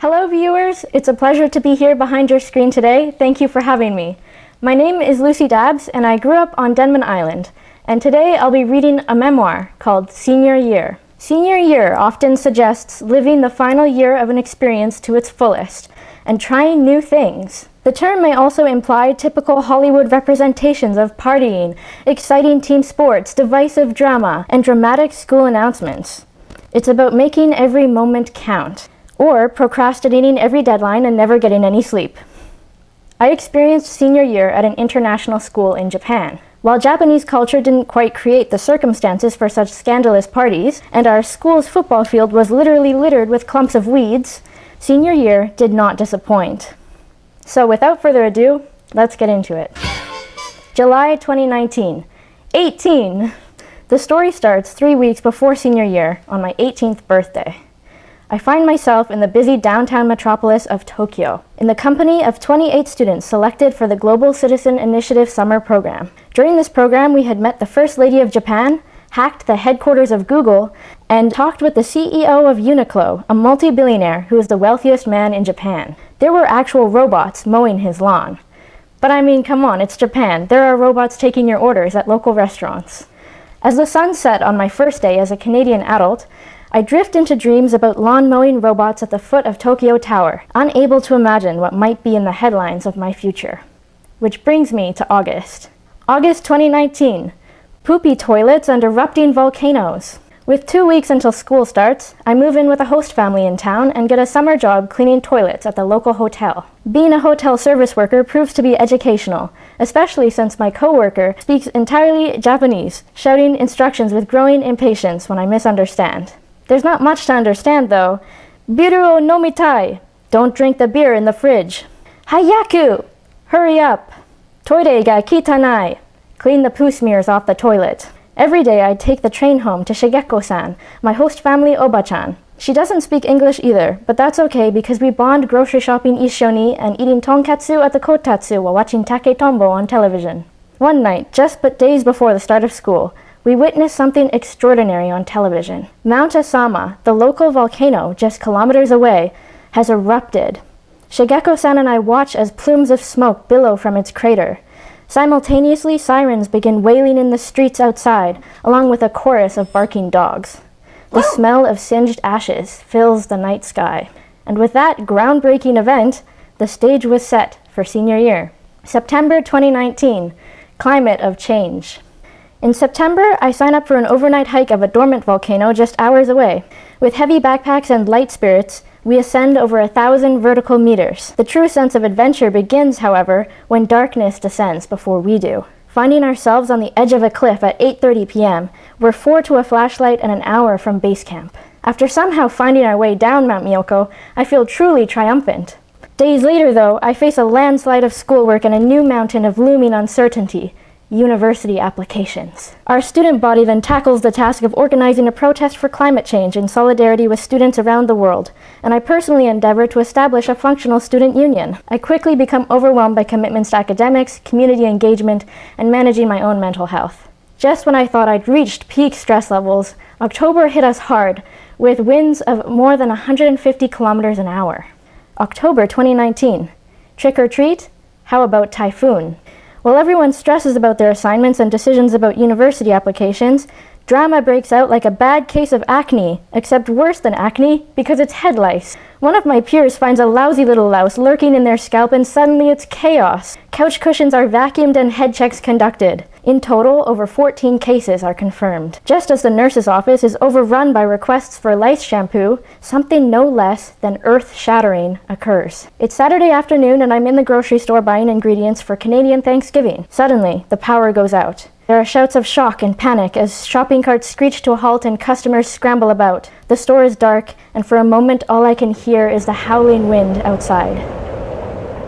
Hello viewers, it's a pleasure to be here behind your screen today. Thank you for having me. My name is Lucy Dabbs and I grew up on Denman Island, and today I'll be reading a memoir called Senior Year. Senior year often suggests living the final year of an experience to its fullest and trying new things. The term may also imply typical Hollywood representations of partying, exciting team sports, divisive drama, and dramatic school announcements. It's about making every moment count, or procrastinating every deadline and never getting any sleep. I experienced senior year at an international school in Japan. While Japanese culture didn't quite create the circumstances for such scandalous parties, and our school's football field was literally littered with clumps of weeds, senior year did not disappoint. So without further ado, let's get into it. July 2019. 18! The story starts 3 weeks before senior year, on my 18th birthday. I find myself in the busy downtown metropolis of Tokyo, in the company of 28 students selected for the Global Citizen Initiative Summer Program. During this program, we had met the First Lady of Japan, hacked the headquarters of Google, and talked with the CEO of Uniqlo, a multi-billionaire who is the wealthiest man in Japan. There were actual robots mowing his lawn. But I mean, come on, it's Japan. There are robots taking your orders at local restaurants. As the sun set on my first day as a Canadian adult, I drift into dreams about lawn-mowing robots at the foot of Tokyo Tower, unable to imagine what might be in the headlines of my future. Which brings me to August. August 2019. Poopy toilets and erupting volcanoes. With 2 weeks until school starts, I move in with a host family in town and get a summer job cleaning toilets at the local hotel. Being a hotel service worker proves to be educational, especially since my co-worker speaks entirely Japanese, shouting instructions with growing impatience when I misunderstand. There's not much to understand though. Biru o nomitai. Don't drink the beer in the fridge. Hayaku! Hurry up! Toire ga kitanai. Clean the poo smears off the toilet. Every day I'd take the train home to Shigeko-san, my host family Oba-chan. She doesn't speak English either, but that's okay because we bond grocery shopping ishoni and eating tonkatsu at the kotatsu while watching Take Tombo on television. One night, just but days before the start of school, we witnessed something extraordinary on television. Mount Asama, the local volcano just kilometers away, has erupted. Shigeko-san and I watch as plumes of smoke billow from its crater. Simultaneously, sirens begin wailing in the streets outside, along with a chorus of barking dogs. The smell of singed ashes fills the night sky. And with that groundbreaking event, the stage was set for senior year. September 2019, climate of change. In September, I sign up for an overnight hike of a dormant volcano just hours away. With heavy backpacks and light spirits, we ascend over 1,000 vertical meters. The true sense of adventure begins, however, when darkness descends before we do. Finding ourselves on the edge of a cliff at 8:30 p.m., we're 4 to a flashlight and an hour from base camp. After somehow finding our way down Mount Miyoko, I feel truly triumphant. Days later, though, I face a landslide of schoolwork and a new mountain of looming uncertainty. University applications. Our student body then tackles the task of organizing a protest for climate change in solidarity with students around the world, and I personally endeavor to establish a functional student union. I quickly become overwhelmed by commitments to academics, community engagement, and managing my own mental health. Just when I thought I'd reached peak stress levels, October hit us hard, with winds of more than 150 kilometers an hour. October 2019. Trick or treat? How about typhoon? While everyone stresses about their assignments and decisions about university applications, drama breaks out like a bad case of acne, except worse than acne because it's head lice. One of my peers finds a lousy little louse lurking in their scalp and suddenly it's chaos. Couch cushions are vacuumed and head checks conducted. In total, over 14 cases are confirmed. Just as the nurse's office is overrun by requests for lice shampoo, something no less than earth-shattering occurs. It's Saturday afternoon and I'm in the grocery store buying ingredients for Canadian Thanksgiving. Suddenly, the power goes out. There are shouts of shock and panic as shopping carts screech to a halt and customers scramble about. The store is dark, and for a moment all I can hear is the howling wind outside.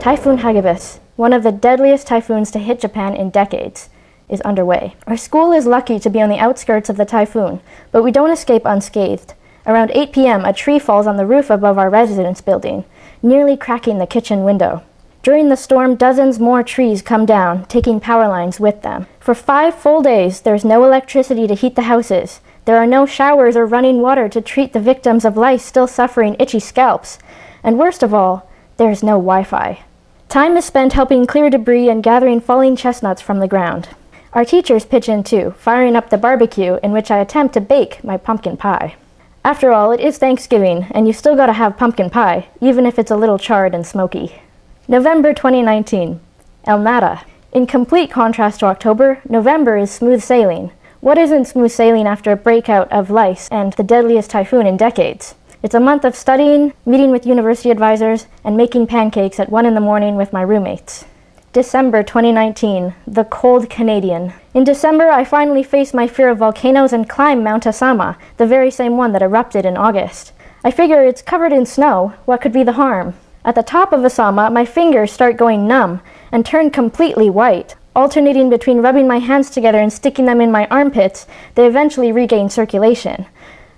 Typhoon Hagibis, one of the deadliest typhoons to hit Japan in decades, is underway. Our school is lucky to be on the outskirts of the typhoon, but we don't escape unscathed. Around 8 p.m., a tree falls on the roof above our residence building, nearly cracking the kitchen window. During the storm, dozens more trees come down, taking power lines with them. For 5 full days, there's no electricity to heat the houses. There are no showers or running water to treat the victims of lice still suffering itchy scalps. And worst of all, there's no Wi-Fi. Time is spent helping clear debris and gathering falling chestnuts from the ground. Our teachers pitch in too, firing up the barbecue in which I attempt to bake my pumpkin pie. After all, it is Thanksgiving, and you still gotta have pumpkin pie, even if it's a little charred and smoky. November 2019. El Nada. In complete contrast to October, November is smooth sailing. What isn't smooth sailing after a breakout of lice and the deadliest typhoon in decades? It's a month of studying, meeting with university advisors, and making pancakes at 1 in the morning with my roommates. December 2019, the cold Canadian. In December, I finally faced my fear of volcanoes and climbed Mount Asama, the very same one that erupted in August. I figure it's covered in snow, what could be the harm? At the top of Asama, my fingers start going numb and turn completely white. Alternating between rubbing my hands together and sticking them in my armpits, they eventually regain circulation.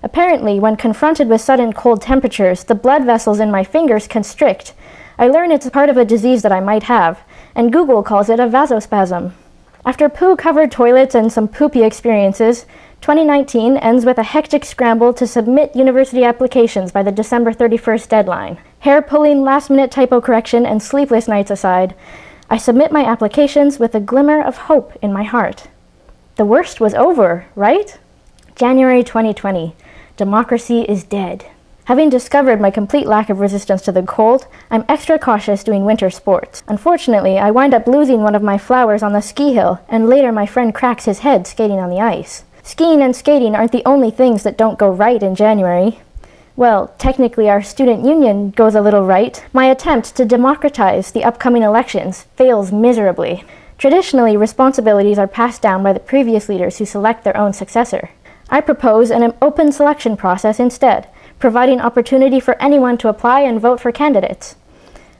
Apparently, when confronted with sudden cold temperatures, the blood vessels in my fingers constrict. I learn it's part of a disease that I might have, and Google calls it a vasospasm. After poo-covered toilets and some poopy experiences, 2019 ends with a hectic scramble to submit university applications by the December 31st deadline. Hair-pulling, last-minute typo correction, and sleepless nights aside, I submit my applications with a glimmer of hope in my heart. The worst was over, right? January 2020. Democracy is dead. Having discovered my complete lack of resistance to the cold, I'm extra cautious doing winter sports. Unfortunately, I wind up losing one of my flowers on the ski hill, and later my friend cracks his head skating on the ice. Skiing and skating aren't the only things that don't go right in January. Well, technically our student union goes a little right. My attempt to democratize the upcoming elections fails miserably. Traditionally, responsibilities are passed down by the previous leaders who select their own successor. I propose an open selection process instead, providing opportunity for anyone to apply and vote for candidates.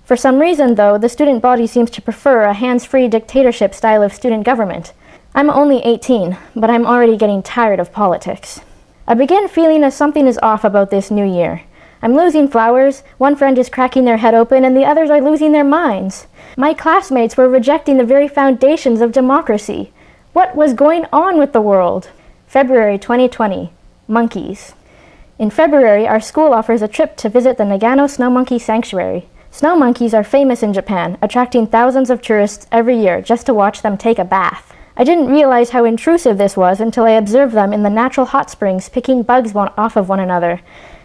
For some reason, though, the student body seems to prefer a hands-free dictatorship style of student government. I'm only 18, but I'm already getting tired of politics. I begin feeling as something is off about this new year. I'm losing flowers, one friend is cracking their head open, and the others are losing their minds. My classmates were rejecting the very foundations of democracy. What was going on with the world? February 2020. Monkeys. In February, our school offers a trip to visit the Nagano Snow Monkey Sanctuary. Snow monkeys are famous in Japan, attracting thousands of tourists every year just to watch them take a bath. I didn't realize how intrusive this was until I observed them in the natural hot springs picking bugs off of one another,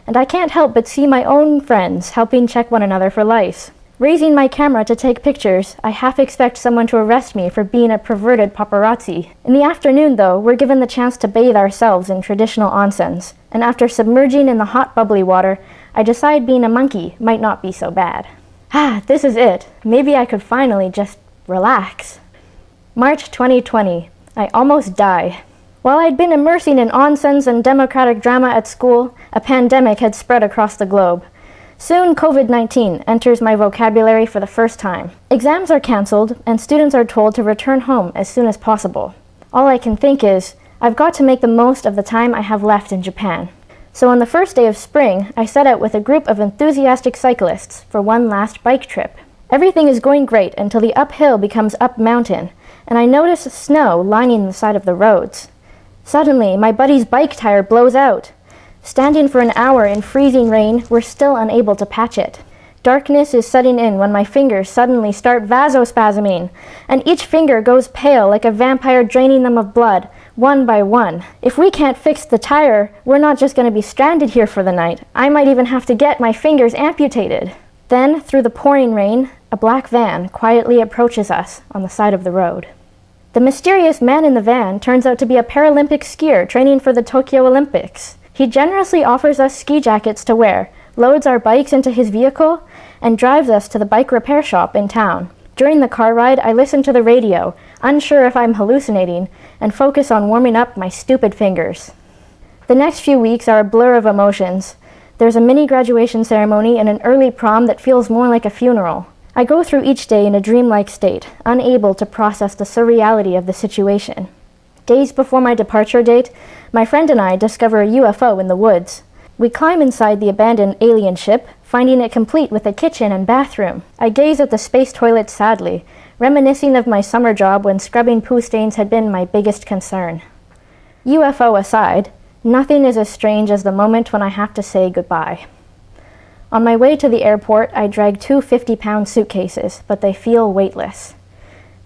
and I can't help but see my own friends helping check one another for lice. Raising my camera to take pictures, I half expect someone to arrest me for being a perverted paparazzi. In the afternoon, though, we're given the chance to bathe ourselves in traditional onsens, and after submerging in the hot bubbly water, I decide being a monkey might not be so bad. This is it. Maybe I could finally just relax. March 2020. I almost die. While I'd been immersing in onsens and democratic drama at school, a pandemic had spread across the globe. Soon, COVID-19 enters my vocabulary for the first time. Exams are cancelled, and students are told to return home as soon as possible. All I can think is, I've got to make the most of the time I have left in Japan. So on the first day of spring, I set out with a group of enthusiastic cyclists for one last bike trip. Everything is going great until the uphill becomes up mountain, and I notice snow lining the side of the roads. Suddenly, my buddy's bike tire blows out. Standing for an hour in freezing rain, we're still unable to patch it. Darkness is setting in when my fingers suddenly start vasospasming, and each finger goes pale like a vampire draining them of blood, one by one. If we can't fix the tire, we're not just going to be stranded here for the night. I might even have to get my fingers amputated. Then, through the pouring rain, a black van quietly approaches us on the side of the road. The mysterious man in the van turns out to be a Paralympic skier training for the Tokyo Olympics. He generously offers us ski jackets to wear, loads our bikes into his vehicle, and drives us to the bike repair shop in town. During the car ride, I listen to the radio, unsure if I'm hallucinating, and focus on warming up my stupid fingers. The next few weeks are a blur of emotions. There's a mini graduation ceremony and an early prom that feels more like a funeral. I go through each day in a dreamlike state, unable to process the surreality of the situation. Days before my departure date, my friend and I discover a UFO in the woods. We climb inside the abandoned alien ship, finding it complete with a kitchen and bathroom. I gaze at the space toilet sadly, reminiscing of my summer job when scrubbing poo stains had been my biggest concern. UFO aside, nothing is as strange as the moment when I have to say goodbye. On my way to the airport, I drag two 50-pound suitcases, but they feel weightless.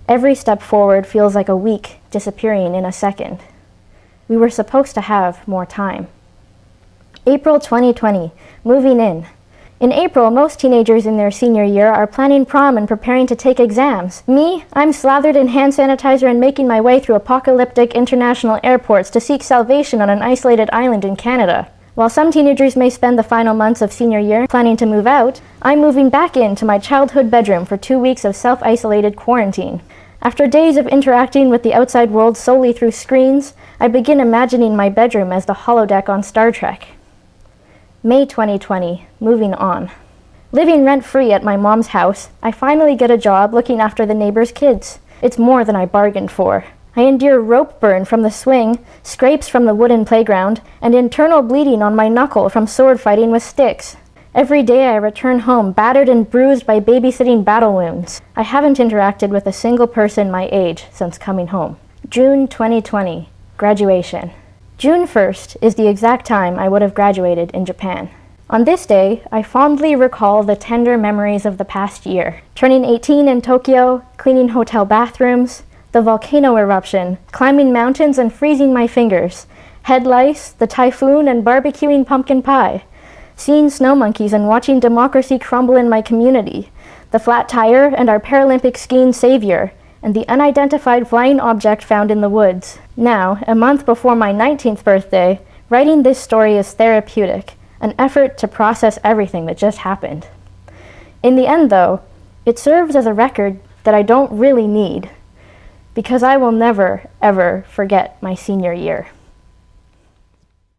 Every step forward feels like a week disappearing in a second. We were supposed to have more time. April 2020, moving in. In April, most teenagers in their senior year are planning prom and preparing to take exams. Me, I'm slathered in hand sanitizer and making my way through apocalyptic international airports to seek salvation on an isolated island in Canada. While some teenagers may spend the final months of senior year planning to move out, I'm moving back into my childhood bedroom for 2 weeks of self-isolated quarantine. After days of interacting with the outside world solely through screens, I begin imagining my bedroom as the holodeck on Star Trek. May 2020, moving on. Living rent-free at my mom's house, I finally get a job looking after the neighbor's kids. It's more than I bargained for. I endure rope burn from the swing, scrapes from the wooden playground, and internal bleeding on my knuckle from sword fighting with sticks. Every day I return home battered and bruised by babysitting battle wounds. I haven't interacted with a single person my age since coming home. June 2020, graduation. June 1st is the exact time I would have graduated in Japan. On this day, I fondly recall the tender memories of the past year. Turning 18 in Tokyo, cleaning hotel bathrooms, the volcano eruption, climbing mountains and freezing my fingers, head lice, the typhoon, and barbecuing pumpkin pie. Seeing snow monkeys and watching democracy crumble in my community, the flat tire and our Paralympic skiing savior, and the unidentified flying object found in the woods. Now, a month before my 19th birthday, writing this story is therapeutic, an effort to process everything that just happened. In the end, though, it serves as a record that I don't really need, because I will never, ever forget my senior year.